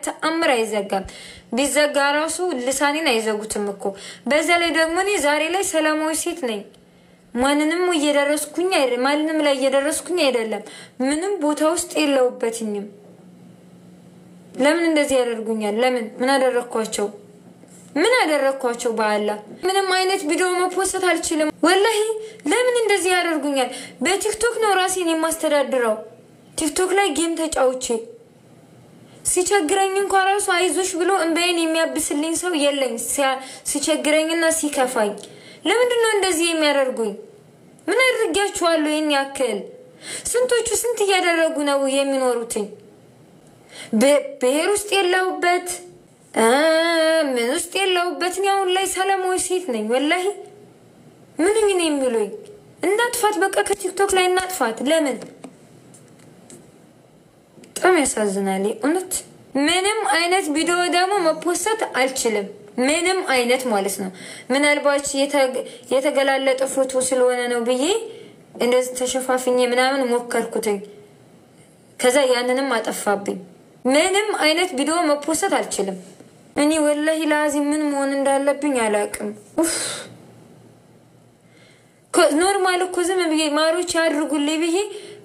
በተአምር አይዘጋም ቢዘጋ ራሱ ልሳኔን አይዘጉትም እኮ በዛ ላይ ደግሞ እኔ ዛሬ ላይ ሰላማዊ ሴት ነኝ ማንንም እየደረስኩኝ አይደለም ማንንም ላይ እየደረስኩኝ አይደለም ምንም ቦታ ውስጥ የለውበትኝም ለምን እንደዚህ ያደርጉኛል ለምን ምን አደረኳቸው በአላ ምንም አይነት ቪዲዮ መፖስት አልችልም ወላሂ ለምን እንደዚህ ያደርጉኛል በቲክቶክ ነው ራሴን የማስተዳድረው ቲክቶክ ላይ ጌም ተጫውቼ ሲቸግረኝ እንኳን ራሱ አይዞሽ ብሎ እንበይን የሚያብስልኝ ሰው የለኝ ሲቸግረኝና ሲከፋኝ ለምንድን ነው እንደዚህ የሚያደርጉኝ ምን አድርጋችኋለሁ ይሄን ያክል ስንቶቹ ስንት ያደረጉ ነው የሚኖሩትኝ በብሔር ውስጥ የለውበት ምን ውስጥ የለውበት ነው ላይ ሰላማዊ ሴት ነኝ ወላሂ ምን ነው የሚሉኝ እናጥፋት በቃ ከቲክቶክ ላይ እናጥፋት ለምን በጣም ያሳዝናል እውነት ምንም አይነት ቪዲዮ ደግሞ መፖስት አልችልም ምንም አይነት ማለት ነው ምናልባት የተገላለጠ ፎቶ ስለሆነ ነው ብዬ እንደዚህ ተሸፋፍኝ ምናምን ሞከርኩትኝ ከዛ ያንንም አጠፋብኝ ምንም አይነት ቪዲዮ መፖስት አልችልም እኔ ወላሂ ላዚም ምን መሆን እንዳለብኝ አላቅም ኖርማል እኮ ዝም ብዬ ማሮች ያድርጉልኝ ብዬ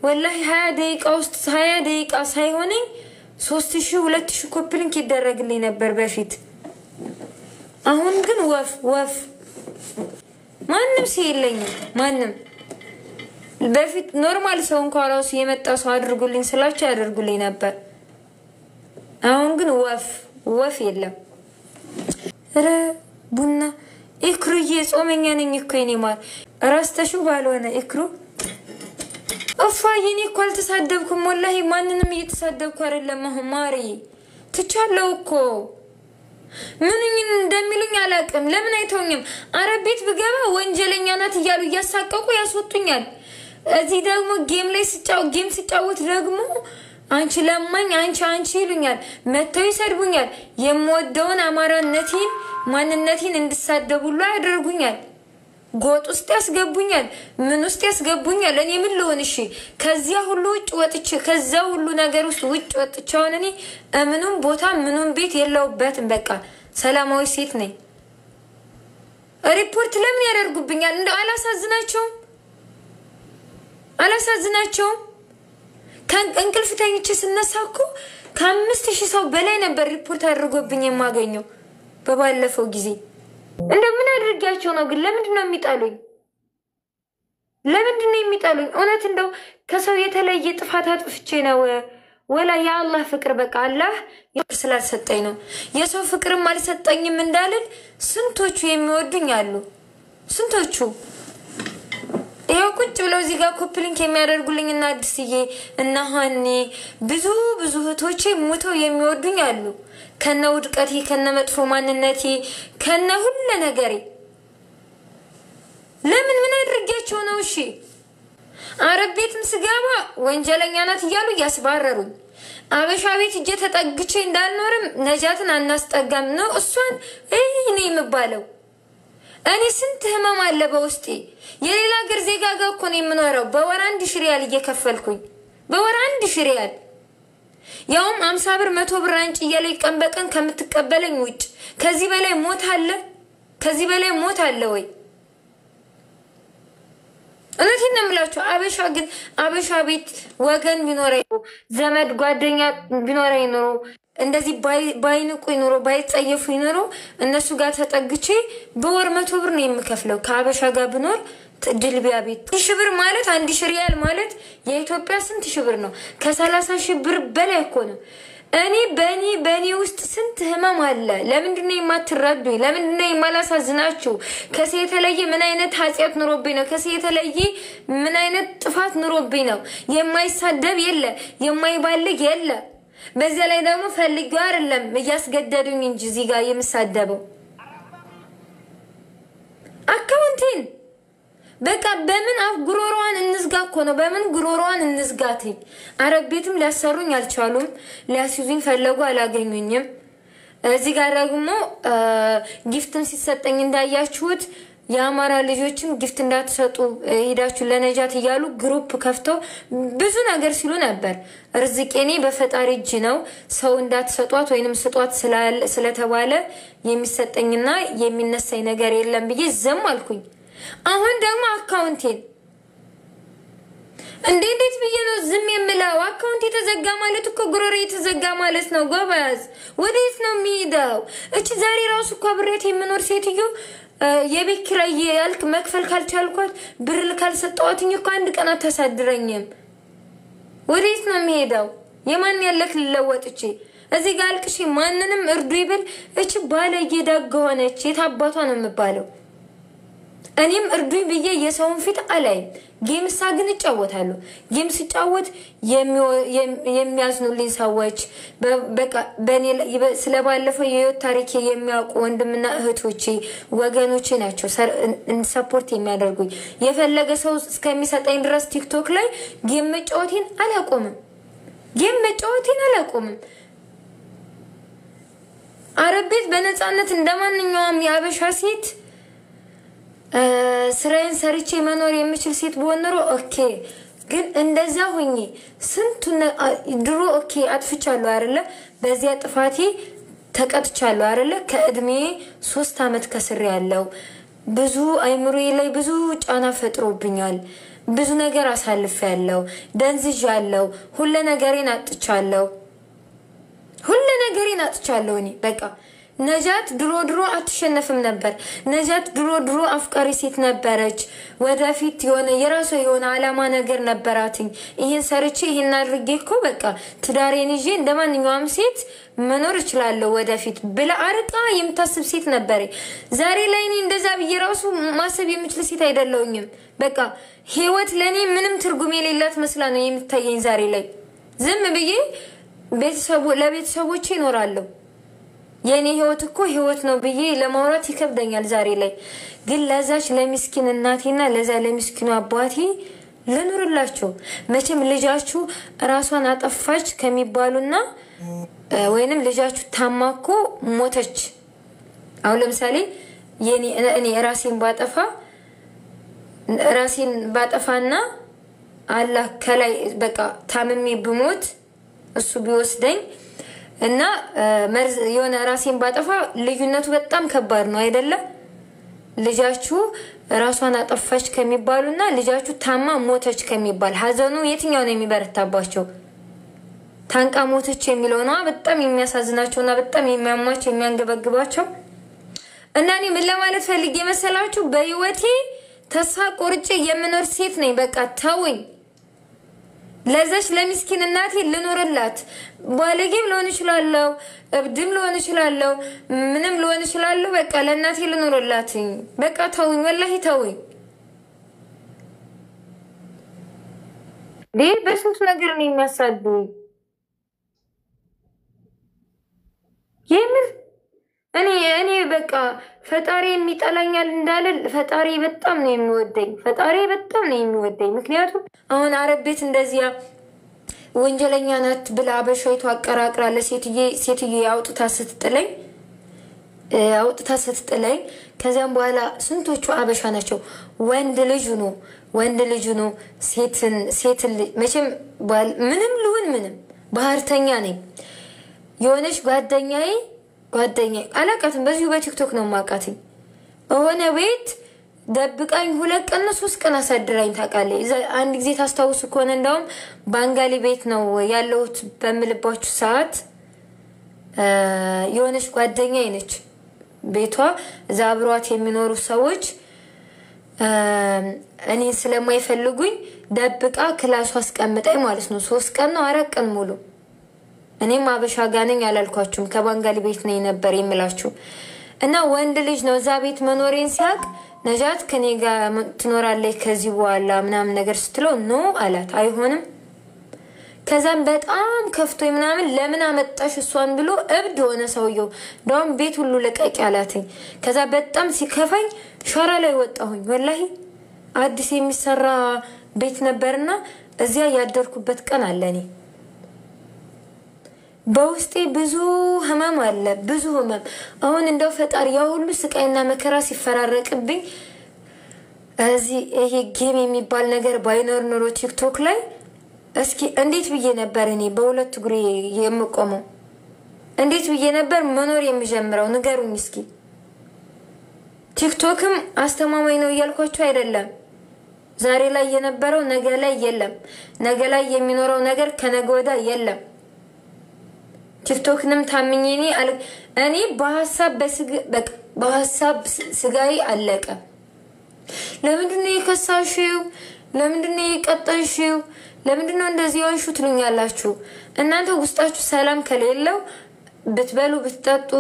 ወላሂ 20 ደቂቃ ውስጥ 20 ደቂቃ ሳይሆነኝ 3000 2000 ኮፕሊንክ ይደረግልኝ ነበር በፊት አሁን ግን ወፍ ማንንም ሲልኝ ማንንም በፊት ኖርማል ሰው እንኳን ራሱ የመጣ ሰው አድርጉልኝ ስላችሁ ያደርጉልኝ ነበር አሁን ግን ወፍ የለም ረ ቡና ኢክሩዬ ጾመኛ ነኝ እኮ የኔ ማር ራስተሹ ባልሆነ ኢክሩ አፋዬ እኔ እኮ አልተሳደብኩም ወላሂ ማንንም እየተሳደብኩ አይደለም አሁን ማሪ ትቻለው እኮ ምንኝ እንደሚሉኝ አላቅም ለምን አይተውኝም አረብ ቤት ብገባ ወንጀለኛ ናት እያሉ ያሳቀቁ ያስወጡኛል እዚህ ደግሞ ጌም ሲጫወት ደግሞ አንቺ ለማኝ አንቺ ይሉኛል መተው ይሰድቡኛል የምወደውን አማራነቴን ማንነቴን እንድሳደቡላ ያደርጉኛል ጎጥ ውስጥ ያስገቡኛል ምን ውስጥ ያስገቡኛል እኔ ምን ልሆን እሺ ከዚያ ሁሉ ውጭ ወጥቼ ከዛ ሁሉ ነገር ውስጥ ውጭ ወጥቻው እኔ ምንም ቦታ ምንም ቤት የለውበትም በቃ ሰላማዊ ሴት ነኝ ሪፖርት ለምን ያደርጉብኛል እንደው አላሳዝናቸው ከእንቅልፍ ተኝቼ ስነሳኩ ከ5000 ሰው በላይ ነበር ሪፖርት አድርጎብኝ የማገኘው በባለፈው ጊዜ እንደምን አድርጋቸው ነው ግን ለምንድን ነው የሚጣሉኝ እውነት እንደው ከሰው የተለየ ጥፋት አጥፍቼ ነው ወላ ያ አላህ ፍቅር በቃ አላህ ስላልሰጠኝ ነው የሰው ፍቅርም አልሰጠኝም እንዳልል ስንቶቹ የሚወዱኝ አሉ ስንቶቹ ይሄው ቁጭ ብለው እዚህ ጋር ኮፕሊንክ የሚያደርጉልኝና አዲስዬ እና ሃኒ ብዙ እህቶቼ ሞተው የሚወዱኝ አሉ ከነ ውድቀቴ ከነ መጥፎ ማንነቴ ከነ ሁሉ ነገሬ ለምን ምን አድርጋቸው ነው እሺ አረብ ቤትም ስገባ ወንጀለኛ ናት እያሉ ያስባረሩኝ አበሻ ቤት እጄ ተጠግቼ እንዳልኖርም ነጃትን አናስጠጋም ነው እሷን እኔ የምባለው እኔ ስንት ህመም አለ በውስጤ የሌላ ሀገር ዜጋ ጋር እኮ ነው የምኖረው በወር 1000 ሪያል እየከፈልኩኝ በወር 1000 ሪያል ያውም 50 ብር 100 ብር አንጭ እያለኝ ቀን በቀን ከምትቀበለኝ ውጭ ከዚህ በላይ ሞት አለ ወይ እነዚህን ነምላችሁ አበሻ ቤት ወገን ቢኖረኝ ዘመድ ጓደኛ ቢኖረኝ ኖሮ እንደዚህ ባይንቁ ይኖር ባይጸየፉ ይኖር እነሱ ጋር ተጠግቼ በወር 100 ብር ነው የምከፍለው ከአበሻ ጋር ብኖር ድልቢያ ቤት 1000 ብር ማለት 1000 ሪያል ማለት የኢትዮጵያ ስንት ሺህ ብር ነው ከ30,000 ብር በላይ እኮ ነው እኔ በኔ ውስጥ ስንት ህመም አለ ለምንድን ነው የማትረዱኝ ለምንድን ነው የማላሳዝናችሁ ከሴ የተለየ ምን አይነት ኃጢያት ኑሮብኝ ነው ከሴ የተለየ ምን አይነት ጥፋት ኑሮብኝ ነው የማይሳደብ የለ የማይባልግ የለ በዛ ላይ ደግሞ ፈልጌው አይደለም እያስገደዱኝ እንጂ እዚህ ጋር የምሳደበው አካውንቴን በቃ በምን ጉሮሮዋን እንዝጋ እኮ ነው በምን ጉሮሮዋን እንዝጋት አረብ ቤትም ሊያሰሩኝ አልቻሉም ሊያስይዙኝ ፈለጉ አላገኙኝም እዚህ ጋር ደግሞ ጊፍትን ሲሰጠኝ እንዳያችሁት የአማራ ልጆችም ጊፍት እንዳትሰጡ ሄዳችሁ ለነጃት እያሉ ግሩፕ ከፍተው ብዙ ነገር ሲሉ ነበር። ርዝቄኔ በፈጣሪ እጅ ነው ሰው እንዳትሰጧት ወይንም ስጧት ስለተባለ የሚሰጠኝና የሚነሳኝ ነገር የለም ብዬ ዝም አልኩኝ። አሁን ደግሞ አካውንቴን እንዴት ብዬ ነው ዝም የምለው? አካውንት የተዘጋ ማለት እኮ ጉሮሮ የተዘጋ ማለት ነው ጎበዝ። ወዴት ነው የሚሄደው? እቺ ዛሬ ራሱ እኮ አብሬት የምኖር ሴትዮ የቤት ኪራይ ያልክ መክፈል ካልቻልኳት ብር ካልሰጠዋትኝ እኮ አንድ ቀን አታሳድረኝም። ወዴት ነው የሚሄደው? የማን ያለክ ልለወጥ? እዚህ ጋር አልቅሽ ማንንም እርዱ ይብል። እቺ ባለጌ ደግ ሆነች የታባቷ ነው የምባለው። እኔም እርዱኝ ብዬ የሰውን ፊት አላይም። ጌም ሳግን እጫወታለሁ። ጌም ሲጫወት የሚያዝኑልኝ ሰዎች በቃ በኔ ስለባለፈው የህይወት ታሪክ የሚያውቁ ወንድምና እህቶቼ ወገኖቼ ናቸው ሰፖርት የሚያደርጉኝ። የፈለገ ሰው እስከሚሰጠኝ ድረስ ቲክቶክ ላይ ጌም መጫወቴን አላቆምም። አረብ ቤት በነፃነት እንደማንኛውም የአበሻ ሴት ስራዬን ሰርቼ መኖር የምችል ሴት በሆነሮ ኦኬ። ግን እንደዛ ሆኜ ስንቱ ድሮ ኦኬ አጥፍቻለሁ አይደለ? በዚያ ጥፋቴ ተቀጥቻለሁ አይደለ? ከእድሜ 3 አመት ከስር ያለው ብዙ አይምሮዬ ላይ ብዙ ጫና ፈጥሮብኛል። ብዙ ነገር አሳልፌያለሁ፣ ደንዝዣለሁ፣ ሁሉ ነገሬን አጥቻለሁ። እኔ በቃ ነጃት ድሮ አትሸነፍም ነበር። ነጃት ድሮ አፍቃሪ ሴት ነበረች። ወደፊት የራሷ የሆነ አላማ ነገር ነበራትኝ። ይሄን ሰርቼ ይሄን አድርጌ እኮ በቃ ትዳሬን ይዤ እንደማንኛውም ሴት መኖር እችላለሁ ወደፊት ብላ አርቃ የምታስብ ሴት ነበረ። ዛሬ ላይ እኔ እንደዛ ብዬ ራሱ ማሰብ የምችል ሴት አይደለሁኝም። በቃ ህይወት ለኔ ምንም ትርጉም የሌላት መስላ ነው የምታየኝ ዛሬ ላይ። ዝም ብዬ ለቤተሰቦቼ እኖራለሁ። የኔ ህይወት እኮ ህይወት ነው ብዬ ለማውራት ይከብደኛል ዛሬ ላይ። ግን ለዛች ለሚስኪን እናቴና ለዛ ለሚስኪኑ አባቴ ልኑርላቸው። መቼም ልጃችሁ ራሷን አጠፋች ከሚባሉና ወይንም ልጃችሁ ታማኮ ሞተች። አሁን ለምሳሌ እኔ ራሴን ባጠፋና አላህ ከላይ በቃ ታምሜ ብሞት እሱ ቢወስደኝ እና መርዝ የሆነ ራሴን ባጠፋ ልዩነቱ በጣም ከባድ ነው አይደለ? ልጃችሁ ራሷን አጠፋች ከሚባሉና ልጃችሁ ታማ ሞተች ከሚባል ሀዘኑ የትኛው ነው የሚበረታባቸው? ታንቃ ሞተች የሚለው ነው በጣም የሚያሳዝናቸውና በጣም የሚያማቸው የሚያንገበግባቸው። እና እኔ ምን ለማለት ፈልጌ መሰላችሁ? በህይወቴ ተስፋ ቆርጬ የምኖር ሴት ነኝ። በቃ ተውኝ። ለዛች ለሚስኪን እናቴ ልኖርላት። ባለጌም ልሆን እችላለሁ፣ እብድም ልሆን እችላለሁ፣ ምንም ልሆን እችላለሁ። በቃ ለእናቴ ልኖርላት። በቃ ተውኝ፣ ወላሂ ተውኝ። በስንት ነገር ነው የሚያሳዱኝ። የምር እኔ በቃ ፈጣሪ የሚጠላኛል እንዳልል ፈጣሪ በጣም ነው የሚወደኝ። ምክንያቱም አሁን አረብ ቤት እንደዚያ ወንጀለኛ ናት ብላ በሻይቱ አቀራቅራ ለሴትዬ አውጥታ ስትጥለኝ ከዚያም በኋላ ስንቶቹ አበሻ ናቸው ወንድ ልጅ ነው ሴትን መቼም ምንም ልሁን ምንም ባህርተኛ ነኝ። የሆነች ጓደኛዬ አላቃትም፣ በዚሁ በቲክቶክ ነው ማቃትኝ። ሆነ ቤት ደብቃኝ 2 ቀን 3 ቀን አሳድራኝ ታውቃለች። አንድ ጊዜ ታስታውሱ ከሆነ እንደውም ባንጋሊ ቤት ነው ያለሁት በምልባችሁ ሰዓት የሆነች ጓደኛዬ ነች። ቤቷ እዛ አብሯት የሚኖሩ ሰዎች እኔ ስለማይፈልጉኝ ደብቃ ክላሷ አስቀምጣኝ ማለት ነው። 3 ቀን ነው 4 ቀን ሙሉ። እኔም አበሻ ጋር ነኝ አላልኳችሁም፣ ከባንጋሊ ቤት ነኝ ነበር የምላችሁ። እና ወንድ ልጅ ነው እዛ ቤት መኖሬን ሲያቅ ነጃት ከኔ ጋር ትኖራለች ከዚህ በኋላ ምናምን ነገር ስትለው ኖ አላት። አይሆንም። ከዛም በጣም ከፍቶኝ ምናምን ለምን አመጣሽ እሷን ብሎ እብድ ሆነ ሰውየው። እንደውም ቤት ሁሉ ለቀቅ ያላትኝ። ከዛ በጣም ሲከፋኝ ሸራ ላይ ወጣሁኝ። ወላሂ አዲስ የሚሰራ ቤት ነበርና እዚያ ያደርኩበት ቀን አለ። እኔ በውስጤ ብዙ ህመም አለ፣ ብዙ ህመም። አሁን እንደው ፈጣሪ ያው ሁሉ ስቃይና መከራ ሲፈራረቅብኝ እዚህ ይሄ ጌም የሚባል ነገር ባይኖር ኖሮ ቲክቶክ ላይ እስኪ እንዴት ብዬ ነበር እኔ በሁለት እግሬ የምቆመው? እንዴት ብዬ ነበር መኖር የሚጀምረው? ንገሩኝ እስኪ። ቲክቶክም አስተማማኝ ነው እያልኳችሁ አይደለም። ዛሬ ላይ የነበረው ነገ ላይ የለም። ነገ ላይ የሚኖረው ነገር ከነገ ወዳ የለም። ቲክቶክንም ታምኜ እኔ በሐሳብ ስጋይ አለቀ። ለምንድነው የከሳሽው? ለምንድነው የቀጠንሽው? ለምንድነው እንደዚህ ያንሹ ትሉኛላችሁ? እናንተ ውስጣችሁ ሰላም ከሌለው ብትበሉ ብትጠጡ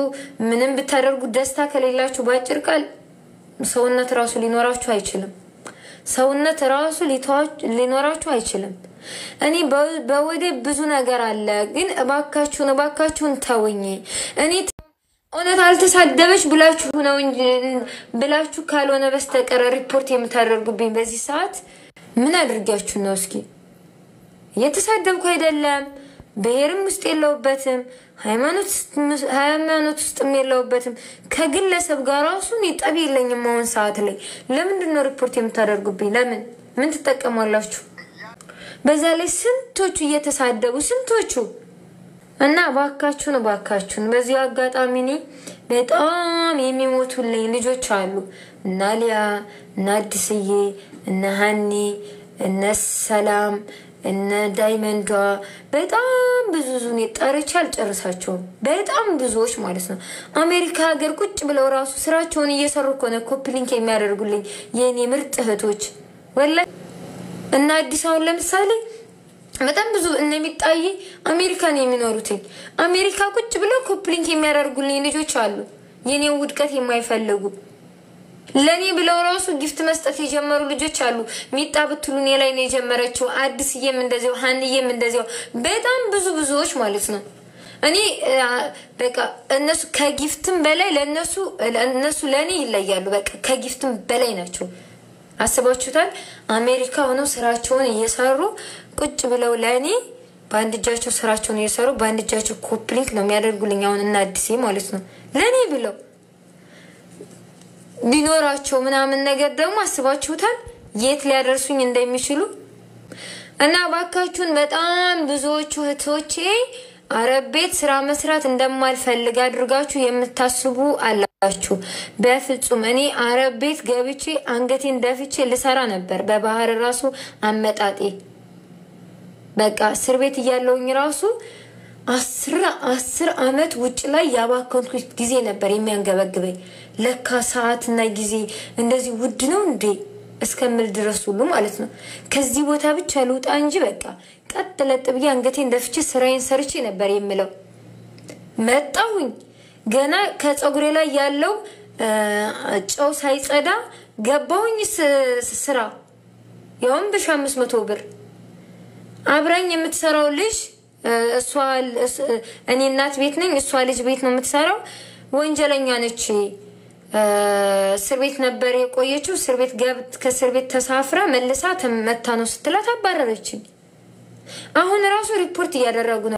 ምንም ብታደርጉ ደስታ ከሌላችሁ ባጭር ቃል ሰውነት ራሱ ሊኖራችሁ አይችልም። ሰውነት ራሱ ሊኖራችሁ አይችልም። እኔ በወዴ ብዙ ነገር አለ ግን እባካችሁን ተውኝ። እኔ እውነት አልተሳደበች ብላችሁ ካልሆነ በስተቀር ሪፖርት የምታደርጉብኝ በዚህ ሰዓት ምን አድርጋችሁ ነው? እስኪ የተሳደብኩ አይደለም። ብሔርም ውስጥ የለውበትም። ሃይማኖት ውስጥም የለውበትም። ከግለሰብ ጋር ራሱ ጠብ የለኝም። አሁን ሰዓት ላይ ለምንድነው ሪፖርት የምታደርጉብኝ? ለምን ምን ትጠቀማላችሁ? በዛ ላይ ስንቶቹ እየተሳደቡ ስንቶቹ እና ባካችሁን በዚህ አጋጣሚ እኔ በጣም የሚሞቱልኝ ልጆች አሉ። እና ሊያ እና አዲስዬ እና ሃኒ እና ሰላም እና ዳይመንዷ በጣም ብዙ ዙኔ ጠርቻ አልጨርሳቸውም። በጣም ብዙዎች ማለት ነው። አሜሪካ ሀገር ቁጭ ብለው ራሱ ስራቸውን እየሰሩ ኮነ ኮፕሊንክ የሚያደርጉልኝ የኔ ምርጥ እህቶች ወላሂ። እና አዲስ አሁን ለምሳሌ በጣም ብዙ እነሚጣይ አሜሪካን የሚኖሩት አሜሪካ ቁጭ ብለው ኮፕሊንክ የሚያደርጉልኝ ልጆች አሉ። የኔ ውድቀት የማይፈልጉ ለኔ ብለው ራሱ ጊፍት መስጠት የጀመሩ ልጆች አሉ። ሚጣ ብትሉኔ ላይ ነው የጀመረችው። አዲስዬም እንደዚያው ሃንዬም እንደዚያው በጣም ብዙዎች ማለት ነው። እኔ በቃ እነሱ ከጊፍትም በላይ ለነሱ ለኔ ይለያሉ። በቃ ከጊፍትም በላይ ናቸው። አስባችሁታል? አሜሪካ ሆነው ስራቸውን እየሰሩ ቁጭ ብለው ለኔ በአንድ እጃቸው ስራቸውን እየሰሩ በአንድ እጃቸው ኮፕሊንክ ነው የሚያደርጉልኝ። አሁን እና አዲስ ማለት ነው ለኔ ብለው ቢኖራቸው ምናምን ነገር ደግሞ አስባችሁታል የት ሊያደርሱኝ እንደሚችሉ። እና ባካችሁን በጣም ብዙዎቹ እህቶቼ አረብ ቤት ስራ መስራት እንደማልፈልግ አድርጋችሁ የምታስቡ አላችሁ። በፍጹም እኔ አረብ ቤት ገብቼ አንገቴን ደፍቼ ልሰራ ነበር። በባህር ራሱ አመጣጤ በቃ እስር ቤት እያለውኝ ራሱ 10 አመት ውጭ ላይ ያባከንኩት ጊዜ ነበር የሚያንገበግበኝ። ለካ ሰዓትና ጊዜ እንደዚህ ውድ ነው እንዴ እስከምል ድረስ ሁሉ ማለት ነው። ከዚህ ቦታ ብቻ ልውጣ እንጂ በቃ ቀጥለጥ ብዬ አንገቴን ደፍቼ ስራዬን ሰርቼ ነበር የምለው። መጣሁኝ ገና ከፀጉሬ ላይ ያለው ጨው ሳይጸዳ ገባሁኝ ስራ ያውም በ500 ብር። አብራኝ የምትሰራው ልጅ እሷ እኔ እናት ቤት ነኝ፣ እሷ ልጅ ቤት ነው የምትሰራው። ወንጀለኛ ነች። እስር ቤት ነበር የቆየችው። ከእስር ቤት ተሳፍራ መልሳ ተመታ ነው ስትላት አባረረችኝ። አሁን ራሱ ሪፖርት እያደረጉ ነው።